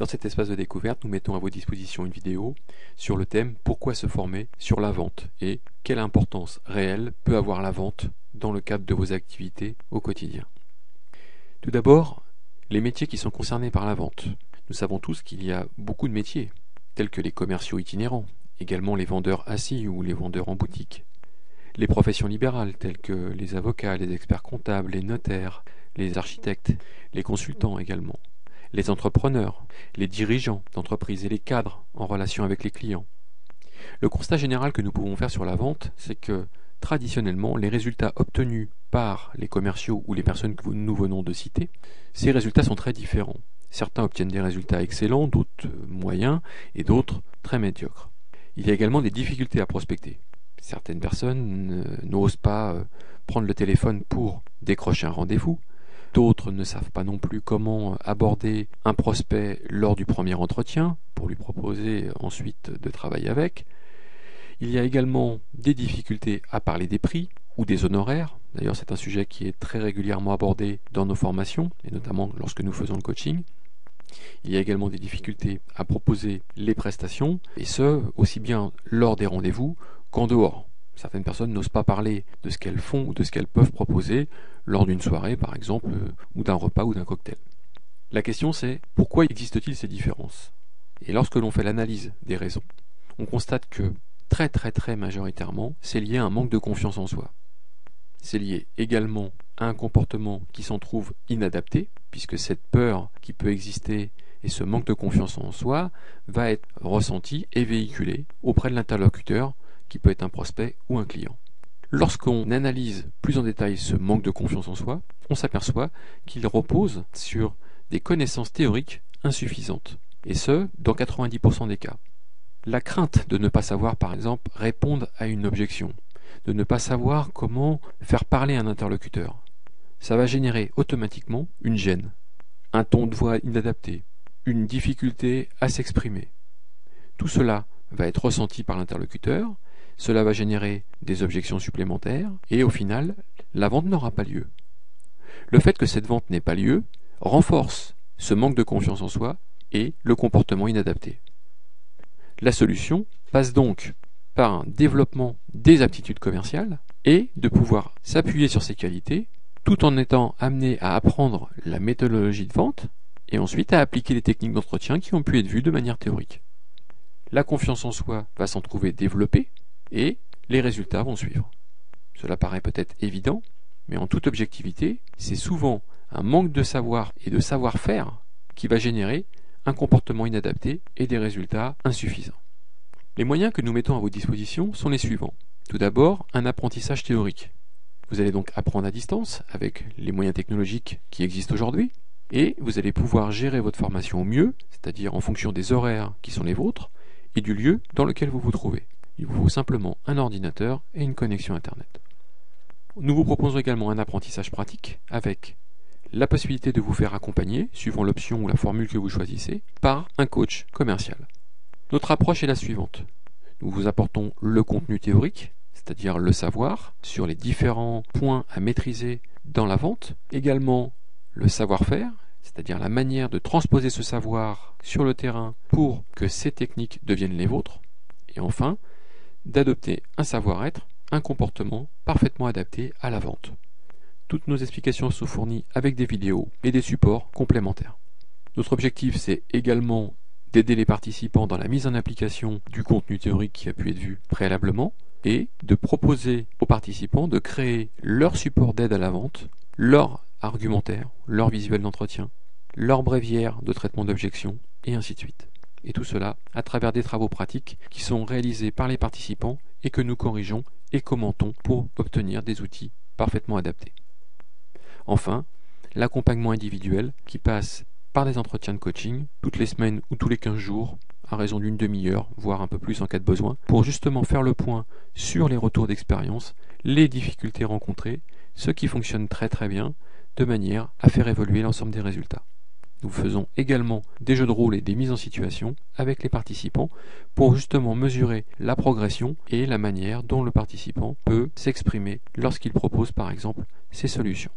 Dans cet espace de découverte, nous mettons à vos dispositions une vidéo sur le thème « Pourquoi se former sur la vente ?» et « Quelle importance réelle peut avoir la vente dans le cadre de vos activités au quotidien ?» Tout d'abord, les métiers qui sont concernés par la vente. Nous savons tous qu'il y a beaucoup de métiers, tels que les commerciaux itinérants, également les vendeurs assis ou les vendeurs en boutique. Les professions libérales, telles que les avocats, les experts comptables, les notaires, les architectes, les consultants également. Les entrepreneurs, les dirigeants d'entreprises et les cadres en relation avec les clients. Le constat général que nous pouvons faire sur la vente, c'est que traditionnellement, les résultats obtenus par les commerciaux ou les personnes que nous venons de citer, ces résultats sont très différents. Certains obtiennent des résultats excellents, d'autres moyens et d'autres très médiocres. Il y a également des difficultés à prospecter. Certaines personnes n'osent pas prendre le téléphone pour décrocher un rendez-vous. D'autres ne savent pas non plus comment aborder un prospect lors du premier entretien pour lui proposer ensuite de travailler avec. Il y a également des difficultés à parler des prix ou des honoraires. D'ailleurs, c'est un sujet qui est très régulièrement abordé dans nos formations, et notamment lorsque nous faisons le coaching. Il y a également des difficultés à proposer les prestations, et ce, aussi bien lors des rendez-vous qu'en dehors. Certaines personnes n'osent pas parler de ce qu'elles font ou de ce qu'elles peuvent proposer lors d'une soirée, par exemple, ou d'un repas ou d'un cocktail. La question c'est, pourquoi existe-t-il ces différences? Et lorsque l'on fait l'analyse des raisons, on constate que très majoritairement, c'est lié à un manque de confiance en soi. C'est lié également à un comportement qui s'en trouve inadapté, puisque cette peur qui peut exister et ce manque de confiance en soi va être ressenti et véhiculé auprès de l'interlocuteur, qui peut être un prospect ou un client. Lorsqu'on analyse plus en détail ce manque de confiance en soi, on s'aperçoit qu'il repose sur des connaissances théoriques insuffisantes, et ce, dans 90% des cas. La crainte de ne pas savoir, par exemple, répondre à une objection, de ne pas savoir comment faire parler un interlocuteur, ça va générer automatiquement une gêne, un ton de voix inadapté, une difficulté à s'exprimer. Tout cela va être ressenti par l'interlocuteur, cela va générer des objections supplémentaires, et au final, la vente n'aura pas lieu. Le fait que cette vente n'ait pas lieu renforce ce manque de confiance en soi et le comportement inadapté. La solution passe donc par un développement des aptitudes commerciales et de pouvoir s'appuyer sur ces qualités tout en étant amené à apprendre la méthodologie de vente et ensuite à appliquer les techniques d'entretien qui ont pu être vues de manière théorique. La confiance en soi va s'en trouver développée et les résultats vont suivre. Cela paraît peut-être évident, mais en toute objectivité, c'est souvent un manque de savoir et de savoir-faire qui va générer un comportement inadapté et des résultats insuffisants. Les moyens que nous mettons à vos dispositions sont les suivants. Tout d'abord, un apprentissage théorique. Vous allez donc apprendre à distance avec les moyens technologiques qui existent aujourd'hui et vous allez pouvoir gérer votre formation au mieux, c'est-à-dire en fonction des horaires qui sont les vôtres et du lieu dans lequel vous vous trouvez. Il vous faut simplement un ordinateur et une connexion Internet. Nous vous proposons également un apprentissage pratique avec la possibilité de vous faire accompagner, suivant l'option ou la formule que vous choisissez, par un coach commercial. Notre approche est la suivante. Nous vous apportons le contenu théorique, c'est-à-dire le savoir, sur les différents points à maîtriser dans la vente, également le savoir-faire, c'est-à-dire la manière de transposer ce savoir sur le terrain pour que ces techniques deviennent les vôtres, et enfin, d'adopter un savoir-être, un comportement parfaitement adapté à la vente. Toutes nos explications sont fournies avec des vidéos et des supports complémentaires. Notre objectif, c'est également d'aider les participants dans la mise en application du contenu théorique qui a pu être vu préalablement et de proposer aux participants de créer leur support d'aide à la vente, leur argumentaire, leur visuel d'entretien, leur bréviaire de traitement d'objection et ainsi de suite. Et tout cela à travers des travaux pratiques qui sont réalisés par les participants et que nous corrigeons et commentons pour obtenir des outils parfaitement adaptés. Enfin, l'accompagnement individuel qui passe par des entretiens de coaching toutes les semaines ou tous les 15 jours à raison d'une demi-heure, voire un peu plus en cas de besoin, pour justement faire le point sur les retours d'expérience, les difficultés rencontrées, ce qui fonctionne très bien, de manière à faire évoluer l'ensemble des résultats. Nous faisons également des jeux de rôle et des mises en situation avec les participants pour justement mesurer la progression et la manière dont le participant peut s'exprimer lorsqu'il propose par exemple ses solutions.